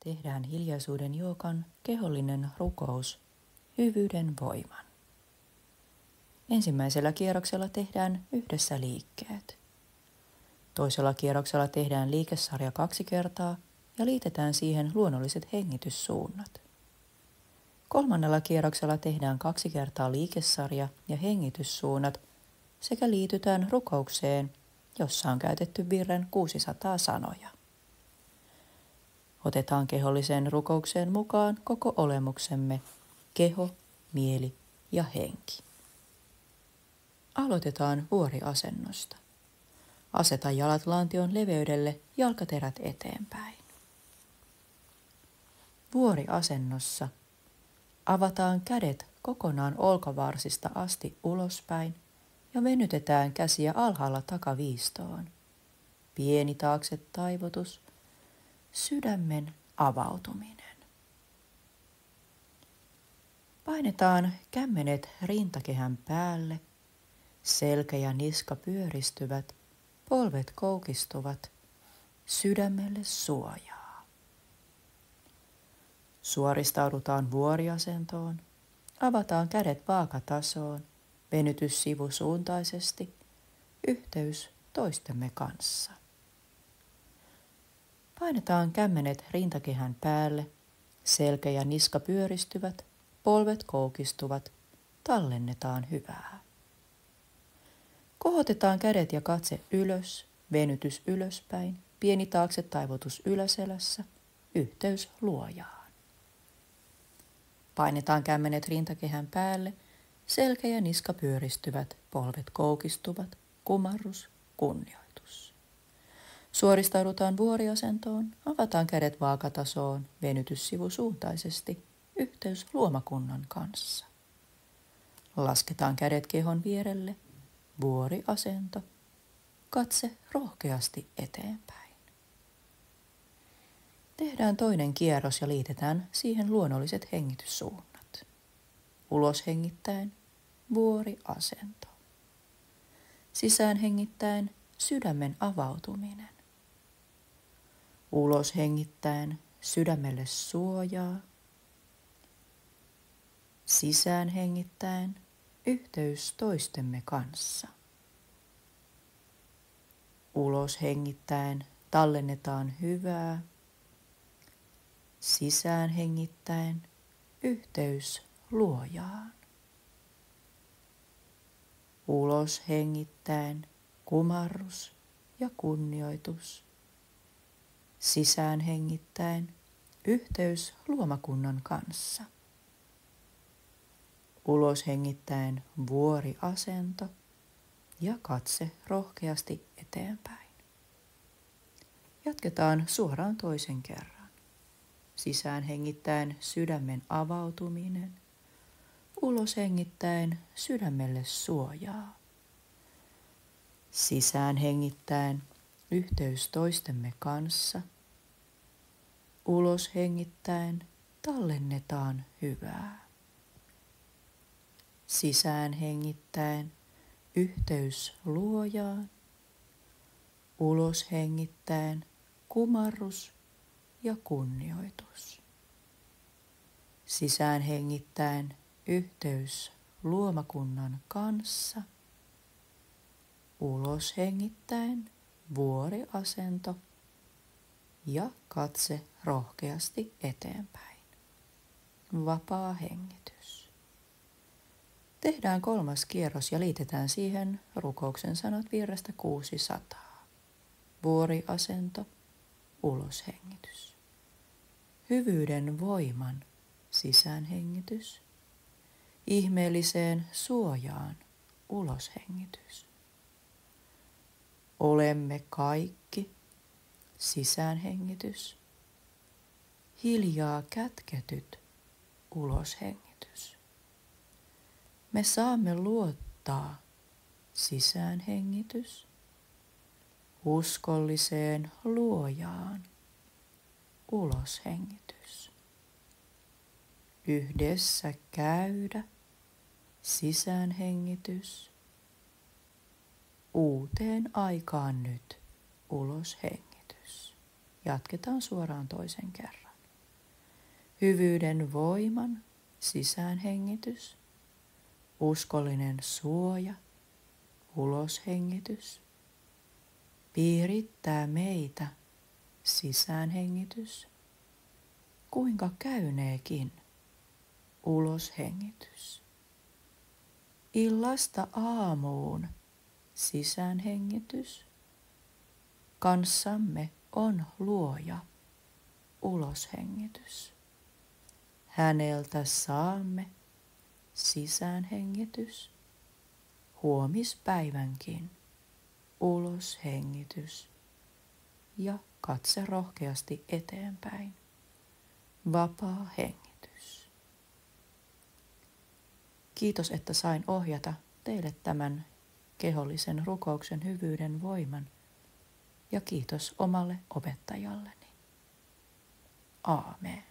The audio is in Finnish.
Tehdään hiljaisuuden joogan kehollinen rukous hyvyyden voiman. Ensimmäisellä kierroksella tehdään yhdessä liikkeet. Toisella kierroksella tehdään liikesarja 2 kertaa ja liitetään siihen luonnolliset hengityssuunnat. Kolmannella kierroksella tehdään 2 kertaa liikesarja ja hengityssuunnat sekä liitytään rukoukseen, jossa on käytetty virren 600 sanoja. Otetaan keholliseen rukoukseen mukaan koko olemuksemme, keho, mieli ja henki. Aloitetaan vuoriasennosta. Aseta jalat lantion leveydelle, jalkaterät eteenpäin. Vuoriasennossa avataan kädet kokonaan olkavarsista asti ulospäin ja venytetään käsiä alhaalla takaviistoon. Pieni taakse taivutus, sydämen avautuminen. Painetaan kämmenet rintakehän päälle, selkä ja niska pyöristyvät, polvet koukistuvat, sydämelle suojaa. Suoristaudutaan vuoriasentoon, avataan kädet vaakatasoon, venytys sivusuuntaisesti, yhteys toistemme kanssa. Painetaan kämmenet rintakehän päälle, selkä ja niska pyöristyvät, polvet koukistuvat, tallennetaan hyvää. Kohotetaan kädet ja katse ylös, venytys ylöspäin, pieni taakse taivutus yläselässä, yhteys luojaan. Painetaan kämmenet rintakehän päälle, selkä ja niska pyöristyvät, polvet koukistuvat, kumarrus, kunnioitus. Suoristaudutaan vuoriasentoon, avataan kädet vaakatasoon, venytys sivusuuntaisesti, yhteys luomakunnan kanssa. Lasketaan kädet kehon vierelle, vuoriasento, katse rohkeasti eteenpäin. Tehdään toinen kierros ja liitetään siihen luonnolliset hengityssuunnat. Ulos hengittäen, vuoriasento. Sisään hengittäen, sydämen avautuminen. Ulos hengittäen, sydämelle suojaa. Sisään hengittäen, yhteys toistemme kanssa. Ulos hengittäen, tallennetaan hyvää. Sisään hengittäen, yhteys luojaan. Ulos hengittäen, kumarrus ja kunnioitus. Sisään hengittäen, yhteys luomakunnan kanssa. Ulos hengittäen, vuoriasento ja katse rohkeasti eteenpäin. Jatketaan suoraan toisen kerran. Sisään hengittäen, sydämen avautuminen. Ulos hengittäen, sydämelle suojaa. Sisään hengittäen, yhteys toistemme kanssa. Ulos hengittäen, tallennetaan hyvää. Sisään hengittäen, yhteys luojaan. Ulos hengittäen, kumarrus ja kunnioitus. Sisään hengittäen, yhteys luomakunnan kanssa. Ulos hengittäen, vuoriasento ja katse rohkeasti eteenpäin. Vapaa hengitys. Tehdään 3. kierros ja liitetään siihen rukouksen sanat virrestä 600. Vuoriasento, uloshengitys. Hyvyyden voiman sisäänhengitys. Ihmeelliseen suojaan uloshengitys. Olemme kaikki sisäänhengitys. Hiljaa kätketyt uloshengitys. Me saamme luottaa sisäänhengitys uskolliseen luojaan uloshengitys. Yhdessä käydä sisäänhengitys uuteen aikaan nyt uloshengitys. Jatketaan suoraan toisen kerran. hyvyyden voiman sisäänhengitys, uskollinen suoja, uloshengitys, piirittää meitä sisäänhengitys, kuinka käyneekin uloshengitys. Illasta aamuun sisäänhengitys, kanssamme on luoja uloshengitys. Häneltä saamme sisäänhengitys, huomispäivänkin uloshengitys ja katse rohkeasti eteenpäin, vapaa hengitys. Kiitos, että sain ohjata teille tämän kehollisen rukouksen hyvyyden voiman ja kiitos omalle opettajalleni. Aamen.